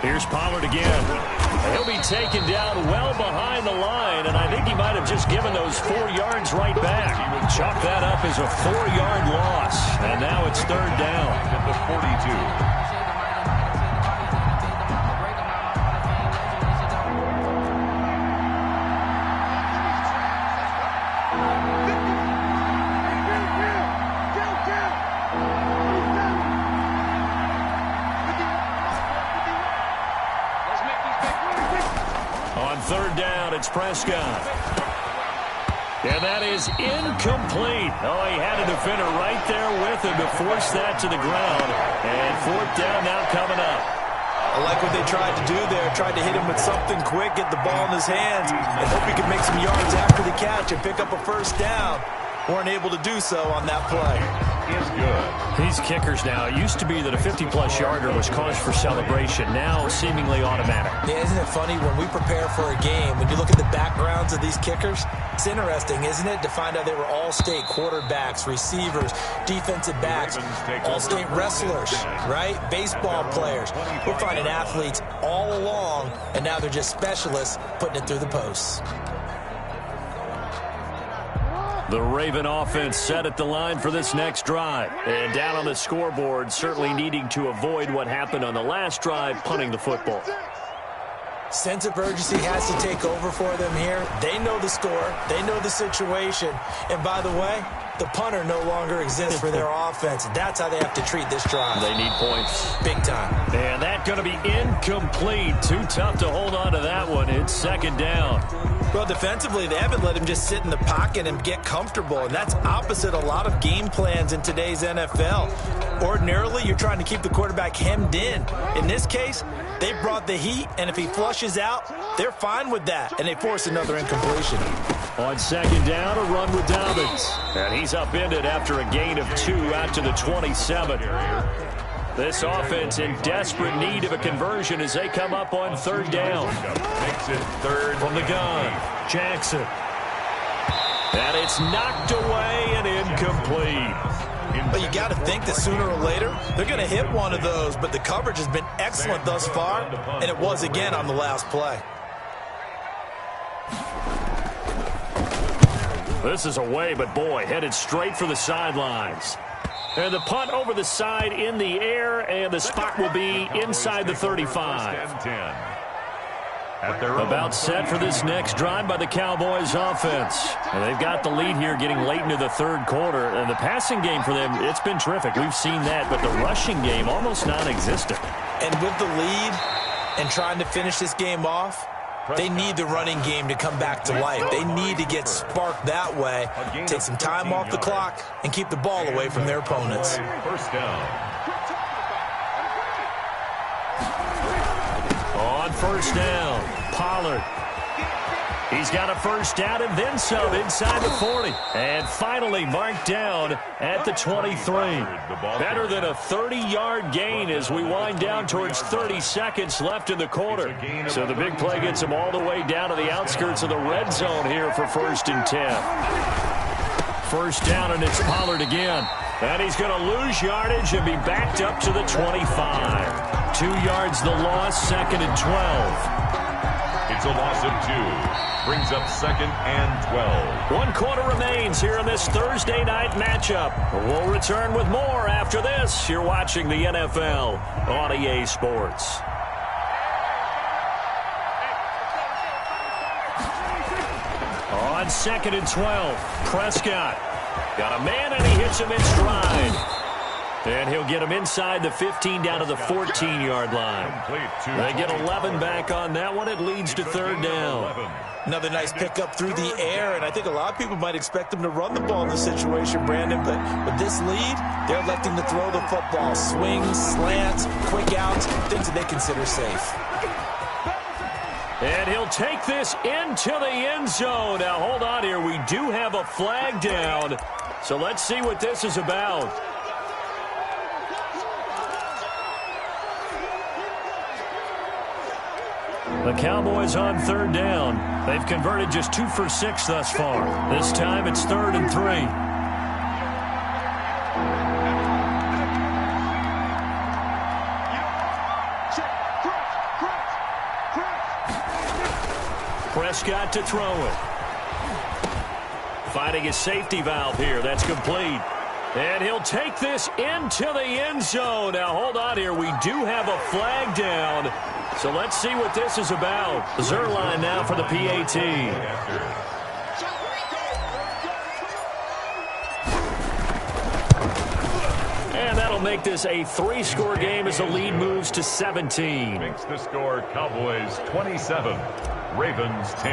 Here's Pollard again. He'll be taken down well behind the line, and I think he might have just given those 4 yards right back. He would chalk that up as a 4-yard loss, and now it's 3rd down. At the 42. On 3rd down, it's Prescott. And that is incomplete. Oh, he had a defender right there with him to force that to the ground. And 4th down now coming up. I like what they tried to do there. Tried to hit him with something quick, get the ball in his hands, and hope he could make some yards after the catch and pick up a 1st down. Weren't able to do so on that play. is good. These kickers now, it used to be that a 50-plus yarder was cause for celebration. Now seemingly automatic. Yeah, isn't it funny when we prepare for a game, when you look at the backgrounds of these kickers, it's interesting, isn't it, to find out they were all-state quarterbacks, receivers, defensive backs, all-state wrestlers, right? Baseball players. We're finding athletes all along, and now they're just specialists putting it through the posts. The Raven offense set at the line for this next drive. And down on the scoreboard, certainly needing to avoid what happened on the last drive, punting the football. Sense of urgency has to take over for them here. They know the score. They know the situation. And by the way, the punter no longer exists for their offense. That's how they have to treat this drive. They need points. Big time. And that's going to be incomplete. Too tough to hold on to that one. It's second down. Well, defensively, they haven't let him just sit in the pocket and get comfortable, and that's opposite a lot of game plans in today's NFL. Ordinarily, you're trying to keep the quarterback hemmed in. In this case, they brought the heat, and if he flushes out, they're fine with that, and they force another incompletion. On second down, a run with Dobbins. And he's upended after a gain of 2 out to the 27. This offense in desperate need of a conversion as they come up on third down. Makes it third from the gun. Jackson. And it's knocked away and incomplete. But you got to think that sooner or later, they're going to hit one of those, but the coverage has been excellent thus far, and it was again on the last play. This is away, but boy, headed straight for the sidelines. And the punt over the side in the air, and the spot will be inside the 35. About set for this next drive by the Cowboys offense. And they've got the lead here getting late into the third quarter. And the passing game for them, it's been terrific. We've seen that, but the rushing game almost non-existent. And with the lead and trying to finish this game off, they need the running game to come back to life. They need to get sparked that way, take some time off the clock, and keep the ball away from their opponents. First down. On first down, Pollard. He's got a first down and then some inside the 40. And finally marked down at the 23. Better than a 30-yard gain as we wind down towards 30 seconds left in the quarter. So the big play gets him all the way down to the outskirts of the red zone here for 1st and 10. First down, and it's Pollard again. And he's going to lose yardage and be backed up to the 25. 2 yards the loss, 2nd and 12. It's a loss of 2. Brings up 2nd and 12. 1 quarter remains here in this Thursday night matchup. We'll return with more after this. You're watching the NFL on EA Sports. On 2nd and 12, Prescott got a man and he hits him in stride. And he'll get him inside the 15 down to the 14-yard line. They get 11 back on that one. It leads to 3rd down. Another nice pickup through the air, and I think a lot of people might expect them to run the ball in this situation, Brandon, but with this lead, they're electing to throw the football. Swings, slants, quick outs, things that they consider safe. And he'll take this into the end zone. Now, hold on here. We do have a flag down, so let's see what this is about. The Cowboys on 3rd down. They've converted just 2 for 6 thus far. This time it's 3rd and 3. Prescott to throw it. Finding a safety valve here. That's complete. And he'll take this into the end zone. Now, hold on here. We do have a flag down. So let's see what this is about. Zerline now for the PAT. And that'll make this a 3-score game as the lead moves to 17. Makes the score Cowboys 27, Ravens 10.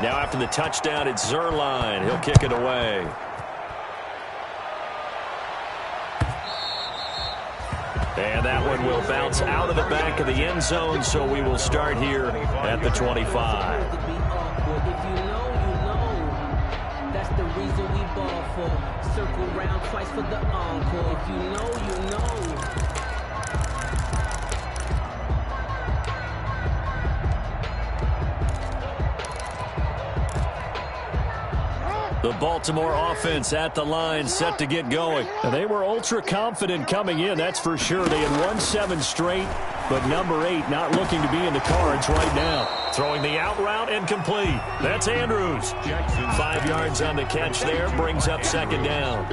Now after the touchdown, it's Zerline. He'll kick it away. And that one will bounce out of the back of the end zone, so we will start here at the 25. the reason we ball for. Circle round twice for the encore. If you know, you know. The Baltimore offense at the line, set to get going. Now, they were ultra confident coming in, that's for sure. They had won 7 straight, but number 8 not looking to be in the cards right now. Throwing the out route and complete. That's Andrews. 5 yards on the catch there, brings up second down.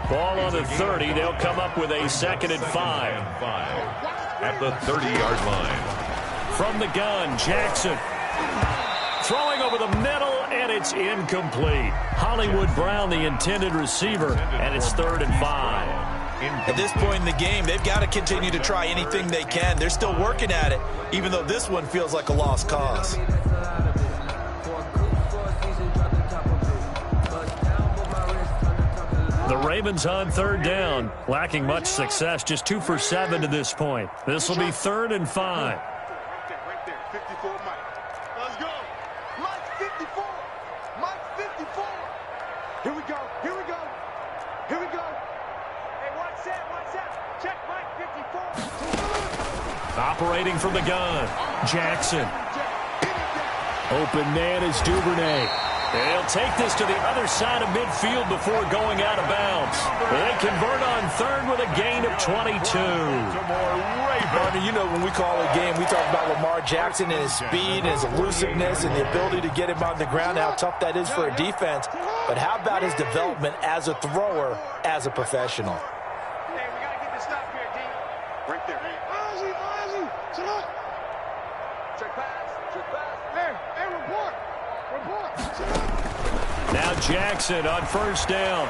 Ball on the 30. They'll come up with a 2nd and 5. At the 30-yard line. From the gun, Jackson. Throwing over the middle, and it's incomplete. Hollywood Brown, the intended receiver, and it's 3rd and 5. At this point in the game, they've got to continue to try anything they can. They're still working at it, even though this one feels like a lost cause. The Ravens on 3rd down, lacking much success, just 2 for 7 to this point. This will be 3rd and 5. Right there, 54 Mike. Let's go. Mike 54. Mike 54. Here we go. Here we go. Here we go. Hey, watch that. Watch that. Check Mike 54. Operating from the gun, Jackson. Open man is Duvernay. They'll take this to the other side of midfield before going out of bounds. They convert on 3rd with a gain of 22. Partner, you know when we call a game, we talk about Lamar Jackson and his speed and his elusiveness and the ability to get him on the ground, how tough that is for a defense. But how about his development as a thrower, as a professional? Hey, we got to get this stop here, D. Right there. Ozzy, sit up. Check pass. Check pass. Hey, report. Report. Sit up. Now Jackson on 1st down.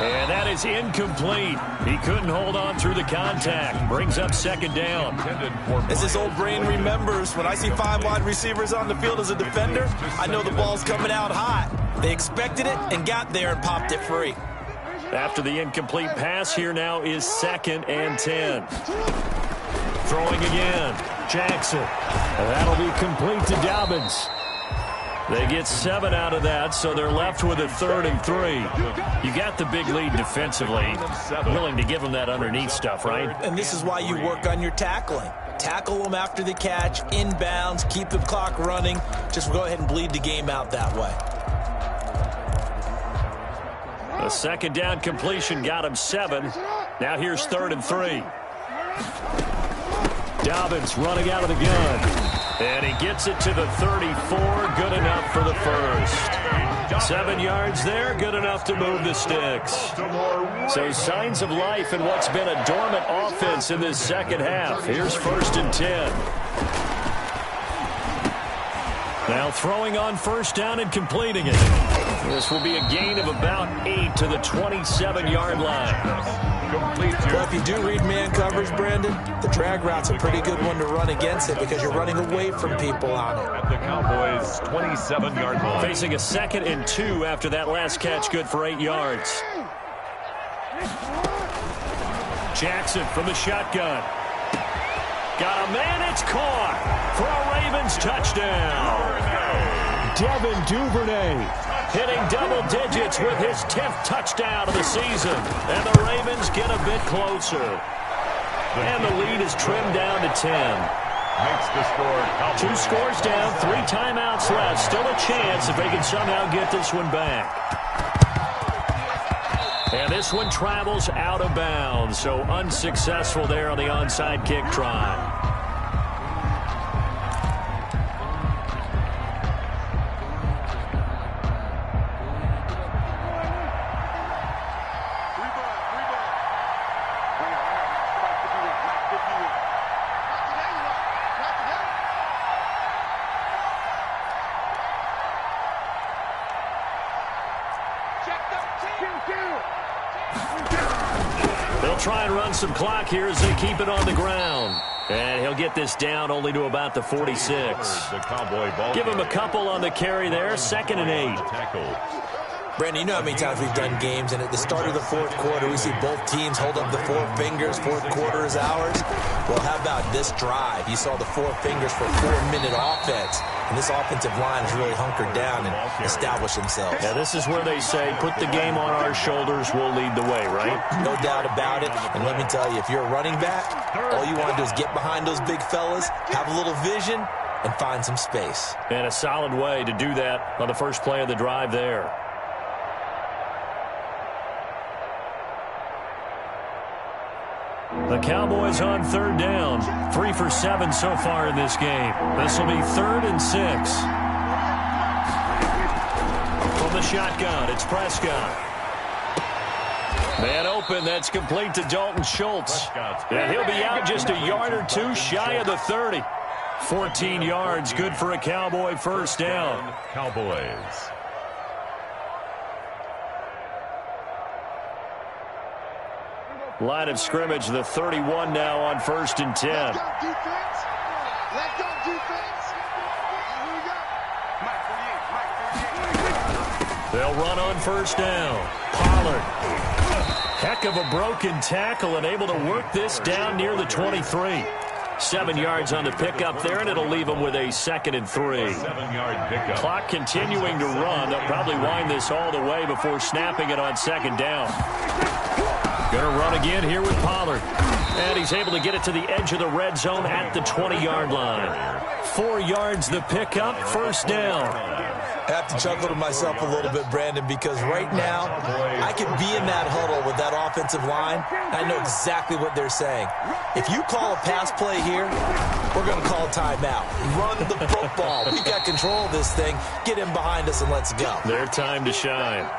And that is incomplete. He couldn't hold on through the contact. Brings up 2nd down. As his old brain remembers, when I see 5 wide receivers on the field as a defender, I know the ball's coming out hot. They expected it and got there and popped it free. After the incomplete pass, here now is 2nd and 10. Throwing again, Jackson. And that'll be complete to Dobbins. They get 7 out of that, so they're left with a 3rd and 3. You got the big lead defensively. Willing to give them that underneath stuff, right? And this is why you work on your tackling. Tackle them after the catch, inbounds, keep the clock running. Just go ahead and bleed the game out that way. A 2nd down completion got him 7. Now here's 3rd and 3. Dobbins running out of the gun. And he gets it to the 34. Good enough for the 1st. 7 yards there. Good enough to move the sticks. So signs of life in what's been a dormant offense in this 2nd half. Here's 1st and 10. Now throwing on 1st down and completing it. This will be a gain of about 8 to the 27-yard line. Well, if you do read man coverage, Brandon, the drag route's a pretty good one to run against it because you're running away from people on it. At the Cowboys' 27-yard line. Facing a 2nd and 2 after that last catch, good for 8 yards. Jackson from the shotgun. Got a man, it's caught for a Ravens touchdown. Devin Duvernay hitting double digits with his 10th touchdown of the season. And the Ravens get a bit closer. And the lead is trimmed down to 10. Makes the score. 2 scores down, 3 timeouts left. Still a chance if they can somehow get this one back. And this one travels out of bounds. So unsuccessful there on the onside kick try. They'll try and run some clock here as they keep it on the ground. And he'll get this down only to about the 46. The Cowboy ball. Give him a couple on the carry there. 2nd and 8. Brandon, you know how many times we've done games, and at the start of the fourth quarter, we see both teams hold up the four fingers. Fourth quarter is ours. Well, how about this drive? You saw the four fingers for a 4-minute offense, and this offensive line has really hunkered down and established themselves. Yeah, this is where they say, put the game on our shoulders, we'll lead the way, right? No doubt about it. And let me tell you, if you're a running back, all you want to do is get behind those big fellas, have a little vision, and find some space. And a solid way to do that on the first play of the drive there. The Cowboys on third down. 3 for 7 so far in this game. This will be 3rd and 6. From the shotgun, it's Prescott. Man open, that's complete to Dalton Schultz. And he'll be out just a yard or two shy of the 30. 14 yards, good for a Cowboy first down. Cowboys. Line of scrimmage, the 31 now on 1st and 10. Let's go, defense. Let's go, defense. Here we go. They'll run on first down. Pollard. Heck of a broken tackle and able to work this down near the 23. 7 yards on the pickup there, and it'll leave them with a 2nd and 3. 7-yard pickup. Clock continuing to run. They'll probably wind this all the way before snapping it on 2nd down. Going to run again here with Pollard. And he's able to get it to the edge of the red zone at the 20-yard line. 4 yards the pickup, first down. I have to chuckle to myself a little bit, Brandon, because right now I could be in that huddle with that offensive line. I know exactly what they're saying. If you call a pass play here, we're going to call a timeout. Run the football. We got control of this thing. Get in behind us and let's go. Their time to shine.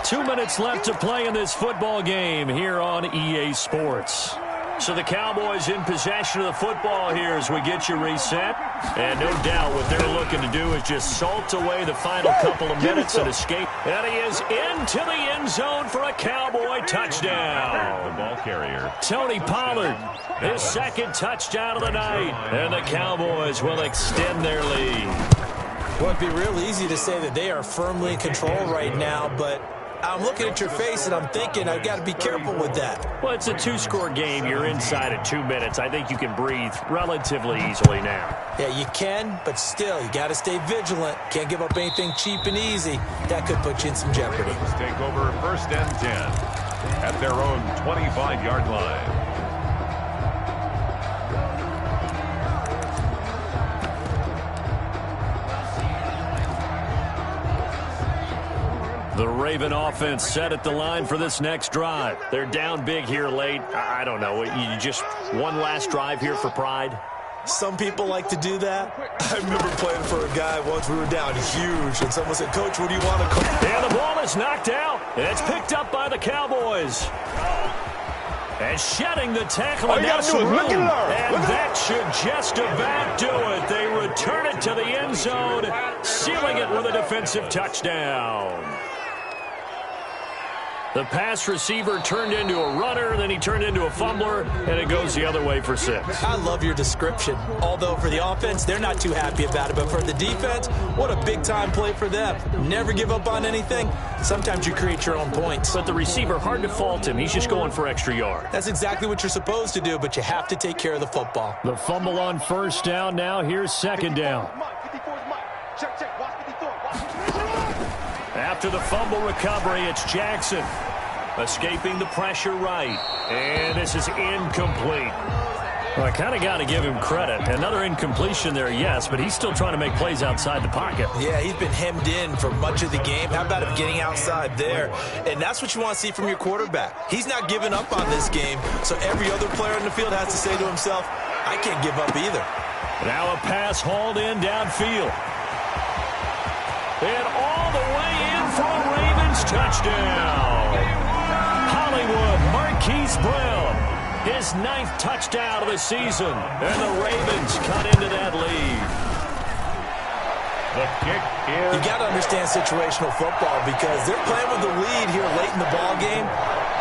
2 minutes left to play in this football game here on EA Sports. So the Cowboys in possession of the football here as we get you reset. And no doubt what they're looking to do is just salt away the final couple of minutes and escape. And he is into the end zone for a Cowboy touchdown. The ball carrier. Tony Pollard, his 2nd touchdown of the night. And the Cowboys will extend their lead. Well, it'd be real easy to say that they are firmly in control right now, but I'm looking at your face and I'm thinking I've got to be careful with that. Well, it's a 2-score game. You're inside of 2 minutes. I think you can breathe relatively easily now. Yeah, you can, but still, you got to stay vigilant. Can't give up anything cheap and easy. That could put you in some jeopardy. Take over 1st and 10 at their own 25-yard line. The Raven offense set at the line for this next drive. They're down big here late. I don't know. You just one last drive here for pride? Some people like to do that. I remember playing for a guy once. We were down huge, and someone said, "Coach, what do you want to call?" And the ball is knocked out. And it's picked up by the Cowboys. And shedding the tackle. And that's room. And that should just about do it. They return it to the end zone, sealing it with a defensive touchdown. The pass receiver turned into a runner, then he turned into a fumbler, and it goes the other way for 6. I love your description. Although for the offense, they're not too happy about it. But for the defense, what a big-time play for them. Never give up on anything. Sometimes you create your own points. But the receiver, hard to fault him. He's just going for extra yard. That's exactly what you're supposed to do, but you have to take care of the football. The fumble on first down now. Here's 2nd down. After the fumble recovery, it's Jackson. Escaping the pressure right. And this is incomplete. Well, I kind of got to give him credit. Another incompletion there, yes, but he's still trying to make plays outside the pocket. Yeah, he's been hemmed in for much of the game. How about him getting outside there? And that's what you want to see from your quarterback. He's not giving up on this game, so every other player in the field has to say to himself, I can't give up either. Now a pass hauled in downfield. And all the way in for a Ravens touchdown. Hollywood Marquise Brown, his 9th touchdown of the season. And the Ravens cut into that lead. The kick is... You got to understand situational football because they're playing with the lead here late in the ball game.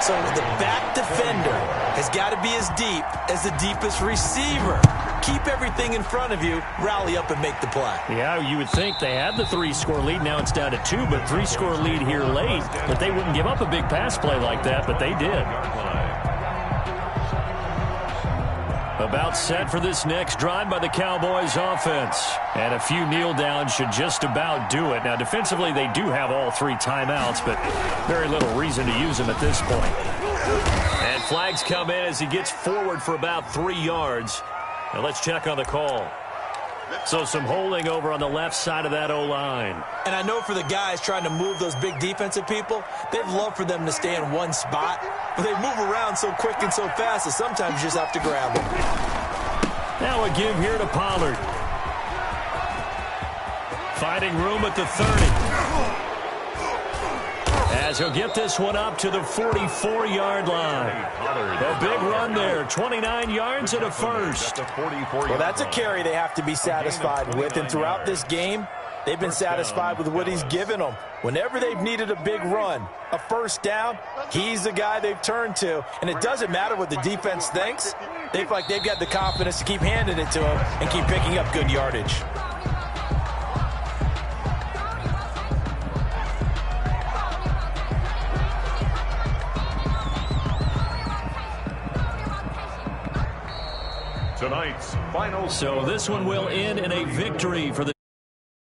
So the back defender has got to be as deep as the deepest receiver. keep everything in front of you, rally up and make the play. Yeah, you would think they had the 3-score lead. Now it's down to 2, but 3-score lead here late. But they wouldn't give up a big pass play like that, but they did. About set for this next drive by the Cowboys offense. And a few kneel downs should just about do it. Now, defensively, they do have all 3 timeouts, but very little reason to use them at this point. And flags come in as he gets forward for about 3 yards. Now let's check on the call. So some holding over on the left side of that O-line. And I know for the guys trying to move those big defensive people, they'd love for them to stay in one spot. But they move around so quick and so fast that sometimes you just have to grab them. Now a give here to Pollard. Finding room at the 30. As he'll get this one up to the 44-yard line. A big run there, 29 yards and a first. Well, that's a carry they have to be satisfied with. And throughout this game, they've been satisfied with what he's given them. Whenever they've needed a big run, a first down, he's the guy they've turned to. And it doesn't matter what the defense thinks. They feel like they've got the confidence to keep handing it to him and keep picking up good yardage. Tonight's final. So this one will end in a victory for the